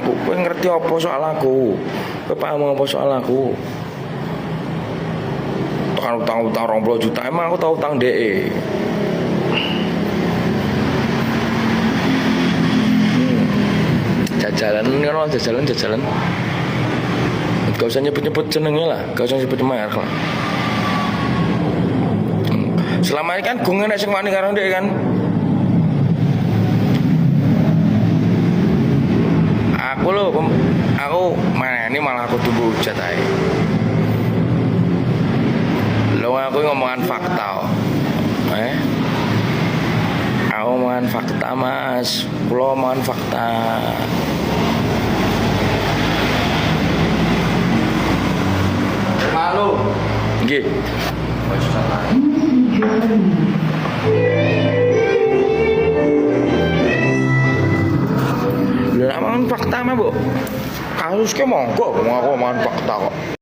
kowe ngerti apa soal aku? Kowe paham apa soal aku? Tekan utang 20 juta emang aku tau utang DE. Jajalan kan jajalan. Gak usah nyebut-nyebut jenengnya lah, gak usah nyebut merek lah. Selama ini kan gue ngenek sing wani karo ndek kan. Aku mana ini malah aku tunggu hujat aja. Lo aku ngomongan fakta. Aku ngomongan fakta mas. Pulau ngomongan fakta. Malu. Nggih. Lah ngomongan fakta mah, Bu. Kasus ke monggo aku ngomongan fakta kok.